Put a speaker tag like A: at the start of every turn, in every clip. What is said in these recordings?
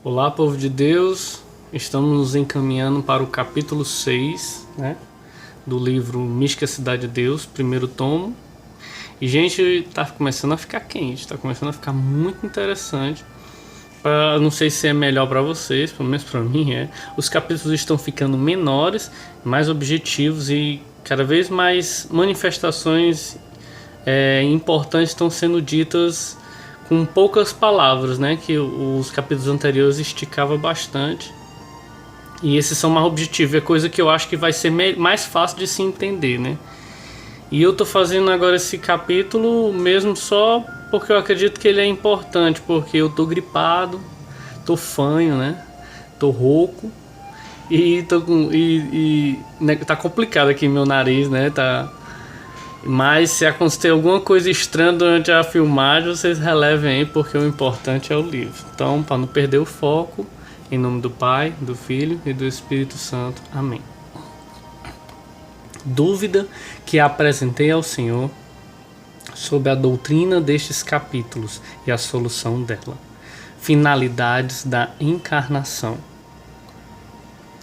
A: Olá, povo de Deus, estamos nos encaminhando para o capítulo 6, do livro Mística Cidade de Deus, primeiro tomo. E, gente, tá começando a ficar quente, tá começando a ficar muito interessante. Não sei se é melhor para vocês, pelo menos para mim é. Os capítulos estão ficando menores, mais objetivos e cada vez mais manifestações importantes estão sendo ditas com poucas palavras, que os capítulos anteriores esticava bastante. E esses são mais objetivos, é coisa que eu acho que vai ser mais fácil de se entender, E eu tô fazendo agora esse capítulo mesmo só porque eu acredito que ele é importante, porque eu tô gripado, tô fanho, tô rouco e tá complicado aqui meu nariz, Mas se acontecer alguma coisa estranha durante a filmagem, vocês relevem aí, porque o importante é o livro. Então, para não perder o foco, em nome do Pai, do Filho e do Espírito Santo. Amém. Dúvida que apresentei ao Senhor sobre a doutrina destes capítulos e a solução dela. Finalidades da encarnação.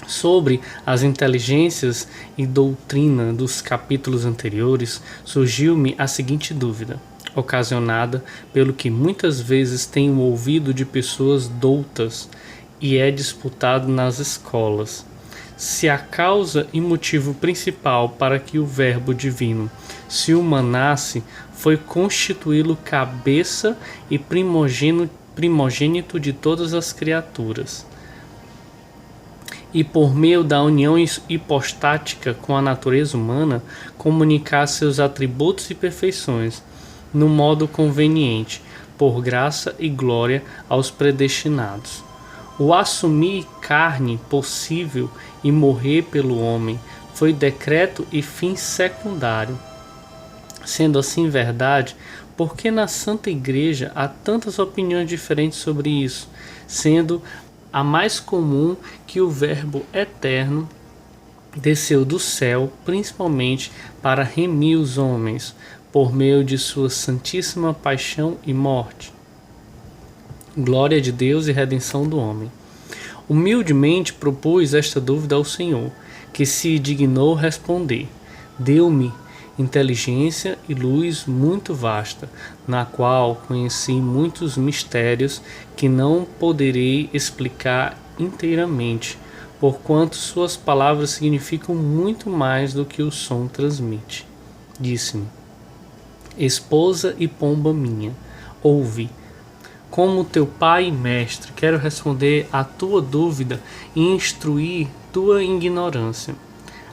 A: Sobre as inteligências e doutrina dos capítulos anteriores, surgiu-me a seguinte dúvida, ocasionada pelo que muitas vezes tenho ouvido de pessoas doutas e é disputado nas escolas. Se a causa e motivo principal para que o Verbo divino se humanasse foi constituí-lo cabeça e primogênito de todas as criaturas, e por meio da união hipostática com a natureza humana, comunicar seus atributos e perfeições, no modo conveniente, por graça e glória aos predestinados. O assumir carne possível e morrer pelo homem foi decreto e fim secundário. Sendo assim verdade, por que na Santa Igreja há tantas opiniões diferentes sobre isso, sendo a mais comum que o Verbo eterno desceu do céu, principalmente para remir os homens, por meio de sua santíssima paixão e morte? Glória de Deus e redenção do homem. Humildemente propus esta dúvida ao Senhor, que se dignou responder. Deu-me inteligência e luz muito vasta, na qual conheci muitos mistérios que não poderei explicar inteiramente, porquanto suas palavras significam muito mais do que o som transmite. Disse-me: esposa e pomba minha, ouve. Como teu pai e mestre, quero responder à tua dúvida e instruir tua ignorância.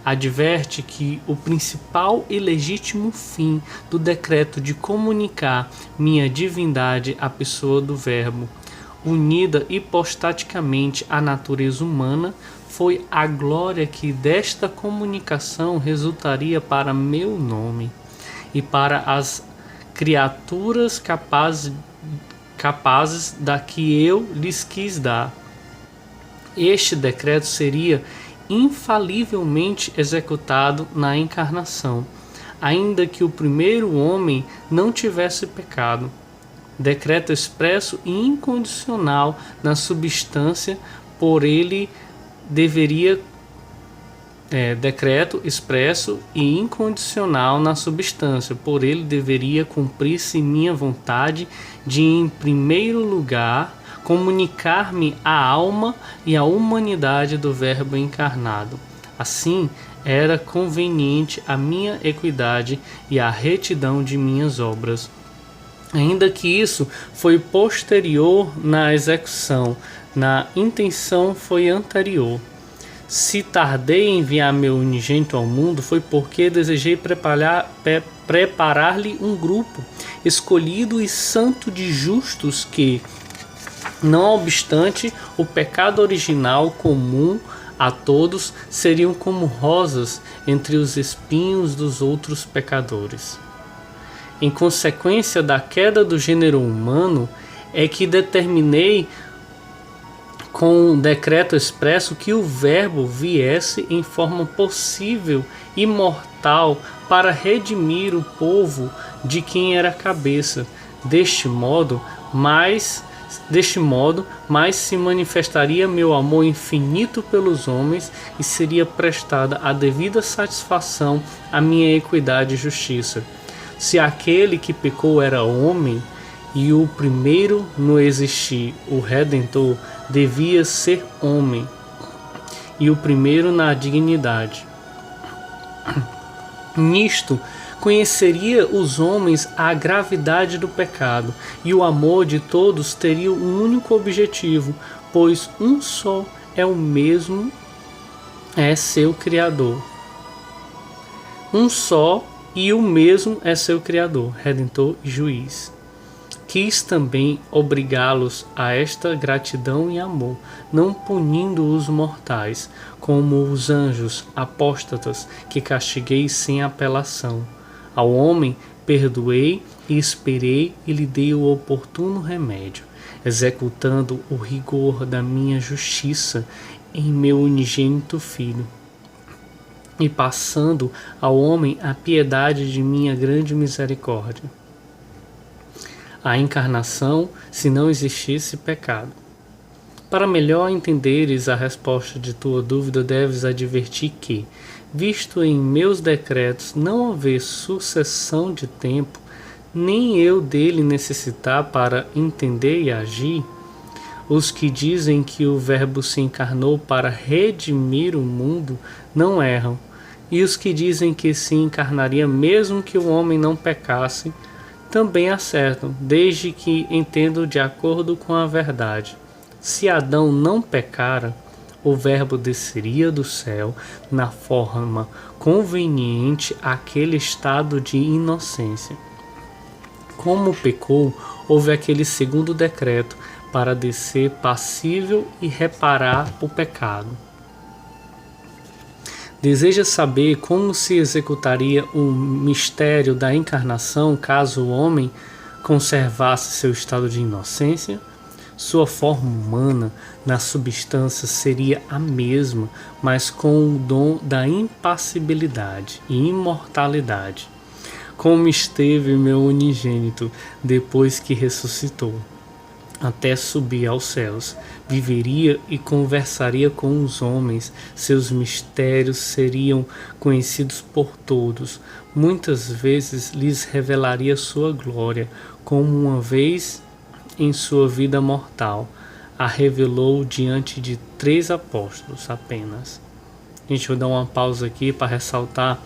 A: Adverte que o principal e legítimo fim do decreto de comunicar minha divindade à pessoa do Verbo, unida hipostaticamente à natureza humana, foi a glória que desta comunicação resultaria para meu nome e para as criaturas capazes da que eu lhes quis dar. Este decreto seria infalivelmente executado na encarnação, ainda que o primeiro homem não tivesse pecado. Decreto expresso e incondicional na substância, por ele deveria decreto expresso e incondicional na substância, por ele deveria cumprir-se minha vontade de, em primeiro lugar, comunicar-me à alma e à humanidade do Verbo encarnado. Assim, era conveniente a minha equidade e a retidão de minhas obras. Ainda que isso foi posterior na execução, na intenção foi anterior. Se tardei em enviar meu unigênito ao mundo, foi porque desejei preparar-lhe um grupo escolhido e santo de justos que, não obstante o pecado original comum a todos, seriam como rosas entre os espinhos dos outros pecadores. Em consequência da queda do gênero humano, é que determinei com um decreto expresso que o Verbo viesse em forma possível e mortal para redimir o povo de quem era cabeça. Deste modo, mais Deste modo, mais se manifestaria meu amor infinito pelos homens e seria prestada a devida satisfação à minha equidade e justiça. Se aquele que pecou era homem, e o primeiro no existir, o Redentor, devia ser homem, e o primeiro na dignidade. Nisto, conheceria os homens a gravidade do pecado, e o amor de todos teria um único objetivo, pois um só é o mesmo, é seu Criador. Um só e o mesmo é seu Criador, Redentor e Juiz. Quis também obrigá-los a esta gratidão e amor, não punindo os mortais, como os anjos apóstatas, que castiguei sem apelação. Ao homem perdoei e esperei e lhe dei o oportuno remédio, executando o rigor da minha justiça em meu unigênito Filho, e passando ao homem a piedade de minha grande misericórdia. A encarnação, se não existisse pecado. Para melhor entenderes a resposta de tua dúvida, deves advertir que, visto em meus decretos não haver sucessão de tempo, nem eu dele necessitar para entender e agir, os que dizem que o Verbo se encarnou para redimir o mundo não erram, e os que dizem que se encarnaria mesmo que o homem não pecasse, também acertam, desde que entendam de acordo com a verdade. Se Adão não pecara, o Verbo desceria do céu na forma conveniente àquele estado de inocência. Como pecou, houve aquele segundo decreto para descer passível e reparar o pecado. Deseja saber como se executaria o mistério da encarnação caso o homem conservasse seu estado de inocência? Sua forma humana na substância seria a mesma, mas com o dom da impassibilidade e imortalidade, como esteve meu unigênito depois que ressuscitou, até subir aos céus. Viveria e conversaria com os homens, seus mistérios seriam conhecidos por todos. Muitas vezes lhes revelaria sua glória, como uma vez em sua vida mortal a revelou diante de 3 apóstolos apenas. Gente, vou dar uma pausa aqui para ressaltar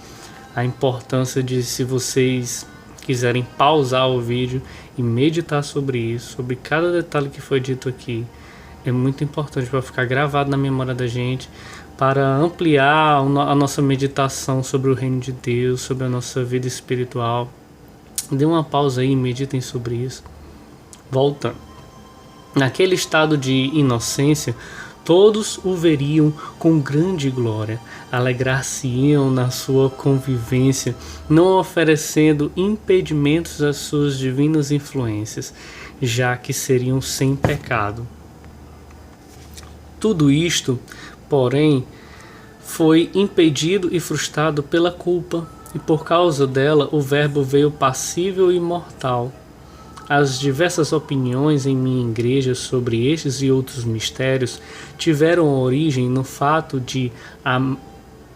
A: a importância de, se vocês quiserem pausar o vídeo e meditar sobre isso, sobre cada detalhe que foi dito aqui, é muito importante para ficar gravado na memória da gente, para ampliar a nossa meditação sobre o reino de Deus, sobre a nossa vida espiritual. Dê uma pausa aí e meditem sobre isso. Voltando. Naquele estado de inocência, todos o veriam com grande glória, alegrar-se-iam na sua convivência, não oferecendo impedimentos às suas divinas influências, já que seriam sem pecado. Tudo isto, porém, foi impedido e frustrado pela culpa, e por causa dela o Verbo veio passível e mortal. As diversas opiniões em minha igreja sobre estes e outros mistérios tiveram origem no fato de,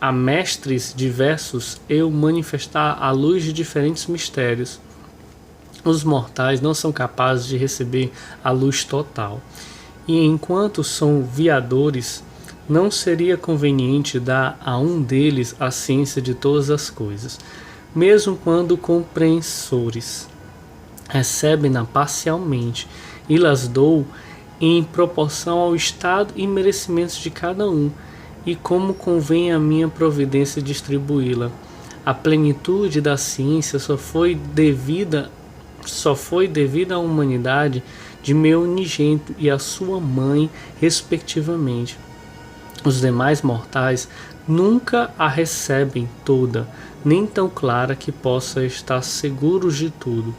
A: a mestres diversos, eu manifestar à luz de diferentes mistérios. Os mortais não são capazes de receber a luz total, e enquanto são viadores, não seria conveniente dar a um deles a ciência de todas as coisas, mesmo quando compreensores. Recebe-na parcialmente e las dou em proporção ao estado e merecimentos de cada um, e como convém a minha providência distribuí-la. A plenitude da ciência só foi devida à humanidade de meu unigênito e à sua mãe, respectivamente. Os demais mortais nunca a recebem toda, nem tão clara que possa estar seguros de tudo.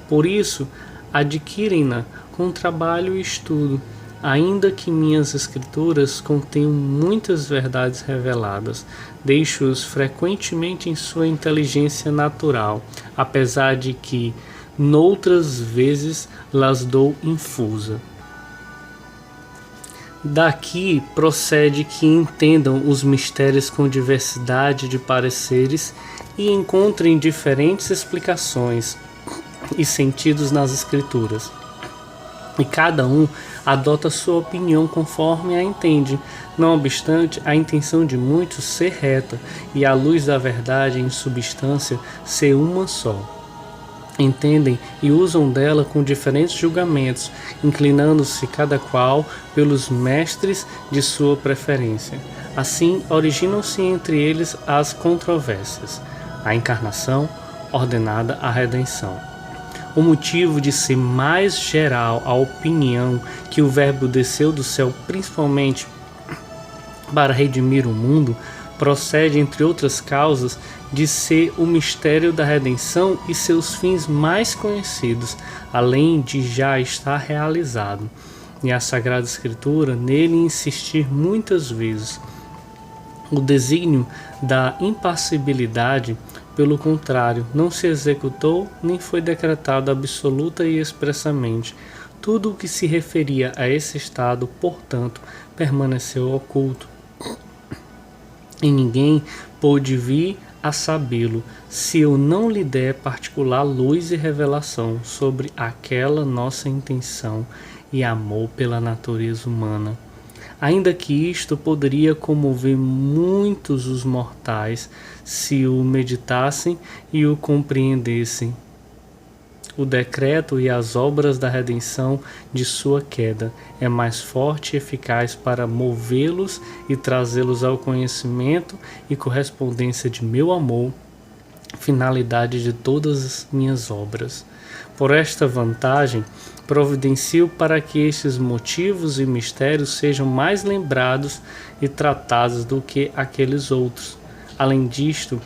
A: Por isso, adquirem-na com trabalho e estudo, ainda que minhas escrituras contenham muitas verdades reveladas. Deixo-os frequentemente em sua inteligência natural, apesar de que, noutras vezes, las dou infusa. Daqui procede que entendam os mistérios com diversidade de pareceres e encontrem diferentes explicações e sentidos nas Escrituras. E cada um adota sua opinião conforme a entende, não obstante a intenção de muitos ser reta e a luz da verdade em substância ser uma só. Entendem e usam dela com diferentes julgamentos, inclinando-se cada qual pelos mestres de sua preferência. Assim, originam-se entre eles as controvérsias, a encarnação ordenada à redenção. O motivo de ser mais geral a opinião que o Verbo desceu do céu principalmente para redimir o mundo procede, entre outras causas, de ser o mistério da redenção e seus fins mais conhecidos, além de já estar realizado. E a Sagrada Escritura nele insistir muitas vezes. O desígnio da impassibilidade, pelo contrário, não se executou nem foi decretado absoluta e expressamente. Tudo o que se referia a esse estado, portanto, permaneceu oculto. E ninguém pôde vir a sabê-lo, se eu não lhe der particular luz e revelação sobre aquela nossa intenção e amor pela natureza humana. Ainda que isto poderia comover muitos os mortais, se o meditassem e o compreendessem. O decreto e as obras da redenção de sua queda é mais forte e eficaz para movê-los e trazê-los ao conhecimento e correspondência de meu amor, finalidade de todas as minhas obras. Por esta vantagem, providencio para que estes motivos e mistérios sejam mais lembrados e tratados do que aqueles outros. Além disto,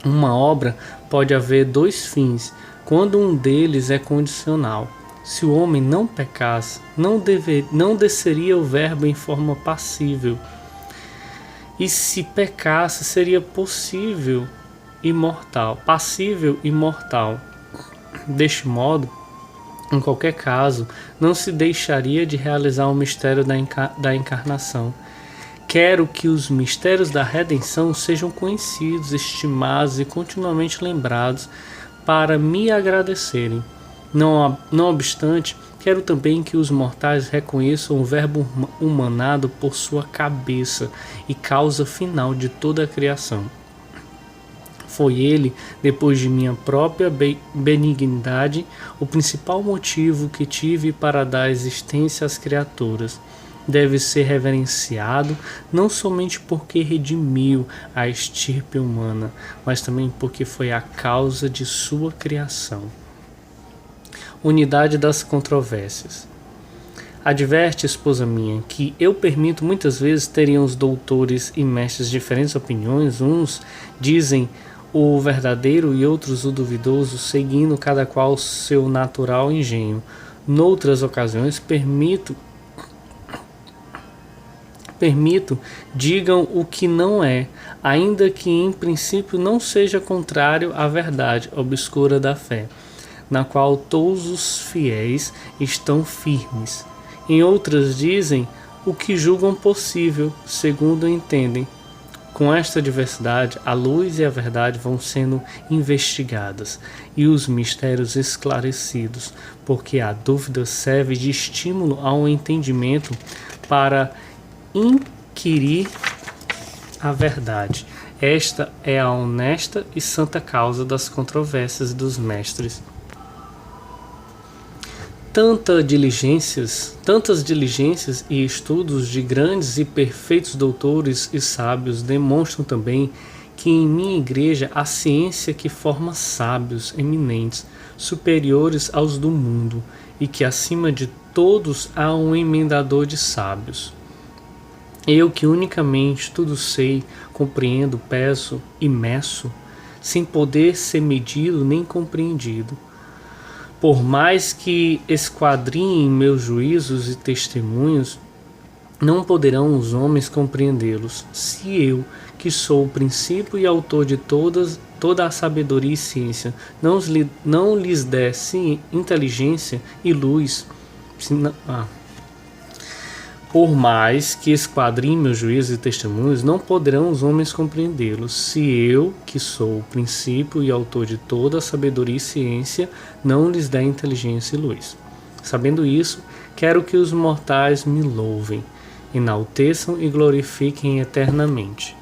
A: uma obra pode haver dois fins, quando um deles é condicional. Se o homem não pecasse, não desceria o Verbo em forma passível. E se pecasse, seria passível e mortal. Deste modo, em qualquer caso, não se deixaria de realizar o mistério da encarnação. Quero que os mistérios da redenção sejam conhecidos, estimados e continuamente lembrados para me agradecerem. Não obstante, quero também que os mortais reconheçam o Verbo humanado por sua cabeça e causa final de toda a criação. Foi ele, depois de minha própria benignidade, o principal motivo que tive para dar existência às criaturas. Deve ser reverenciado não somente porque redimiu a estirpe humana, mas também porque foi a causa de sua criação. Unidade das controvérsias. Adverte, esposa minha, que eu permito muitas vezes terem os doutores e mestres diferentes opiniões. Uns dizem o verdadeiro e outros o duvidoso, seguindo cada qual seu natural engenho. Noutras ocasiões, permito, digam o que não é, ainda que em princípio não seja contrário à verdade obscura da fé, na qual todos os fiéis estão firmes. Em outras dizem o que julgam possível, segundo entendem. Com esta diversidade, a luz e a verdade vão sendo investigadas e os mistérios esclarecidos, porque a dúvida serve de estímulo ao entendimento para inquirir a verdade. Esta é a honesta e santa causa das controvérsias dos mestres. Tantas diligências e estudos de grandes e perfeitos doutores e sábios demonstram também que em minha igreja há ciência que forma sábios eminentes, superiores aos do mundo, e que acima de todos há um emendador de sábios. Eu que unicamente tudo sei, compreendo, peço e meço, sem poder ser medido nem compreendido. Por mais que esquadrinhem meus juízos e testemunhos, não poderão os homens compreendê-los, se eu, que sou o princípio e autor de toda a sabedoria e ciência, não lhes der inteligência e luz. Por mais que esquadriem meus juízos e testemunhos, não poderão os homens compreendê-los, se eu, que sou o princípio e autor de toda a sabedoria e ciência, não lhes der inteligência e luz. Sabendo isso, quero que os mortais me louvem, enalteçam e glorifiquem eternamente.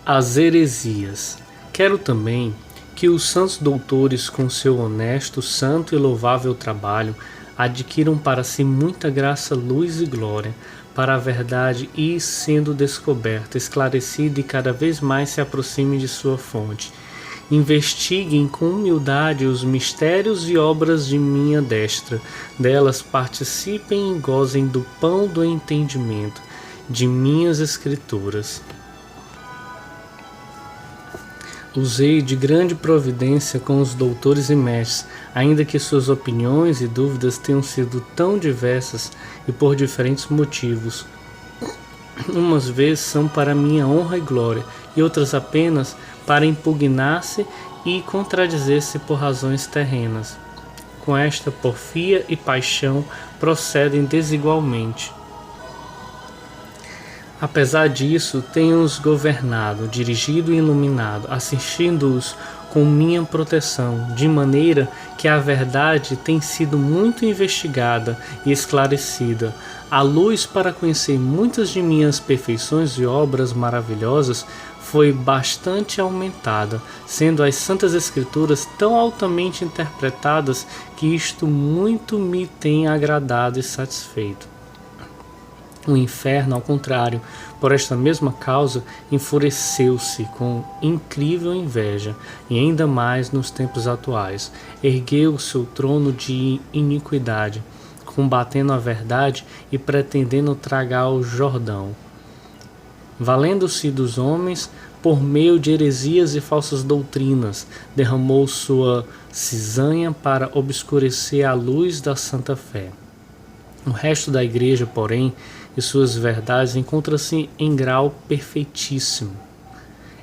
A: As heresias. Quero também que os santos doutores, com seu honesto, santo e louvável trabalho, adquiram para si muita graça, luz e glória, para a verdade ir sendo descoberta, esclarecida e cada vez mais se aproxime de sua fonte. Investiguem com humildade os mistérios e obras de minha destra, delas participem e gozem do pão do entendimento, de minhas escrituras. Usei de grande providência com os doutores e mestres, ainda que suas opiniões e dúvidas tenham sido tão diversas e por diferentes motivos. Umas vezes são para minha honra e glória, e outras apenas para impugnar-se e contradizer-se por razões terrenas. Com esta porfia e paixão procedem desigualmente. Apesar disso, tenho-os governado, dirigido e iluminado, assistindo-os com minha proteção, de maneira que a verdade tem sido muito investigada e esclarecida. A luz para conhecer muitas de minhas perfeições e obras maravilhosas foi bastante aumentada, sendo as Santas Escrituras tão altamente interpretadas que isto muito me tem agradado e satisfeito. O inferno, ao contrário, por esta mesma causa, enfureceu-se com incrível inveja, e ainda mais nos tempos atuais, ergueu o seu trono de iniquidade, combatendo a verdade e pretendendo tragar o Jordão. Valendo-se dos homens, por meio de heresias e falsas doutrinas, derramou sua cisanha para obscurecer a luz da santa fé. O resto da igreja, porém, e suas verdades encontra-se em grau perfeitíssimo.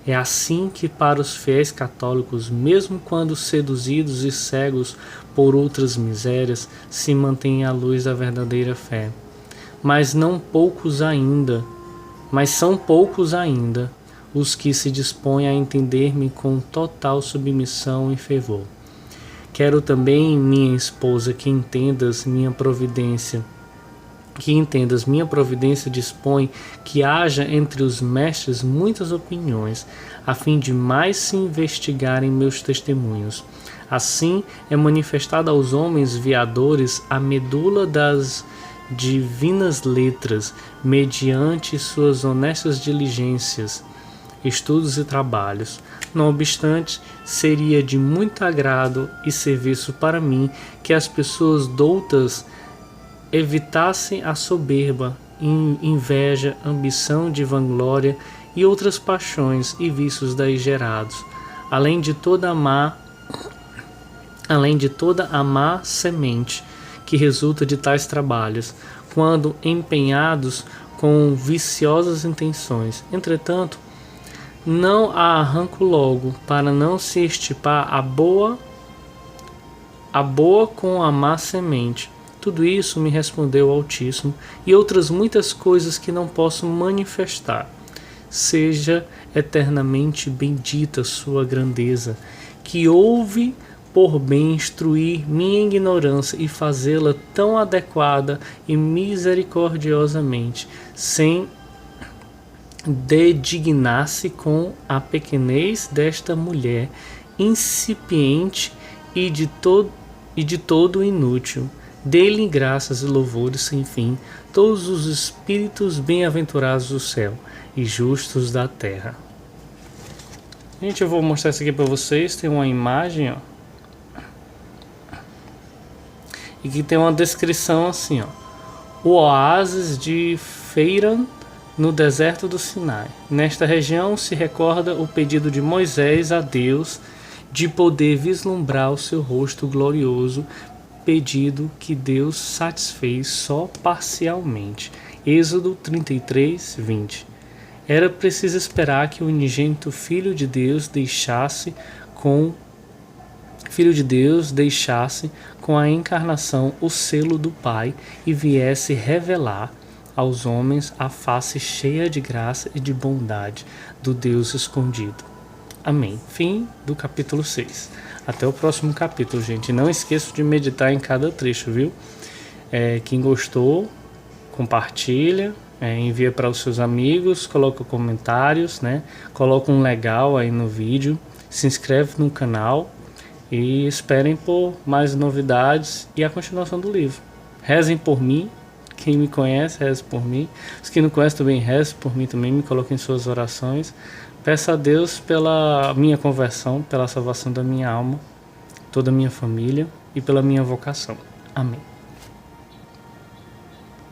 A: É assim que para os fiéis católicos, mesmo quando seduzidos e cegos por outras misérias, se mantém a luz da verdadeira fé. Mas são poucos ainda os que se dispõem a entender-me com total submissão e fervor. Quero também, minha esposa, que entendas minha providência dispõe que haja entre os mestres muitas opiniões, a fim de mais se investigarem meus testemunhos. Assim é manifestada aos homens viadores a medula das divinas letras, mediante suas honestas diligências, estudos e trabalhos. Não obstante, seria de muito agrado e serviço para mim que as pessoas doutas evitassem a soberba, inveja, ambição de vanglória e outras paixões e vícios daí gerados, além de toda a má semente que resulta de tais trabalhos, quando empenhados com viciosas intenções. Entretanto, não a arranco logo, para não se estipar a boa com a má semente. Tudo isso me respondeu o Altíssimo e outras muitas coisas que não posso manifestar. Seja eternamente bendita sua grandeza, que houve por bem instruir minha ignorância e fazê-la tão adequada e misericordiosamente, sem dedignar-se com a pequenez desta mulher incipiente e de todo inútil. Dê-lhe graças e louvores sem fim todos os espíritos bem-aventurados do céu e justos da terra. Gente, eu vou mostrar isso aqui para vocês. Tem uma imagem, ó, e que tem uma descrição assim, ó: o oásis de Feiran, no deserto do Sinai. Nesta região se recorda o pedido de Moisés a Deus de poder vislumbrar o seu rosto glorioso, pedido que Deus satisfez só parcialmente. Êxodo 33, 20. Era preciso esperar que o unigênito Filho de Deus deixasse com Filho de Deus, deixasse com a encarnação o selo do Pai e viesse revelar aos homens a face cheia de graça e de bondade do Deus escondido. Amém. Fim do capítulo 6. Até o próximo capítulo, gente. Não esqueça de meditar em cada trecho, viu? Quem gostou, compartilha, envia para os seus amigos, coloca comentários, né? Coloca um legal aí no vídeo, se inscreve no canal e esperem por mais novidades e a continuação do livro. Rezem por mim. Quem me conhece, reze por mim. Os que não conhecem também, reze por mim também, me coloquem em suas orações. Peça a Deus pela minha conversão, pela salvação da minha alma, toda a minha família e pela minha vocação. Amém.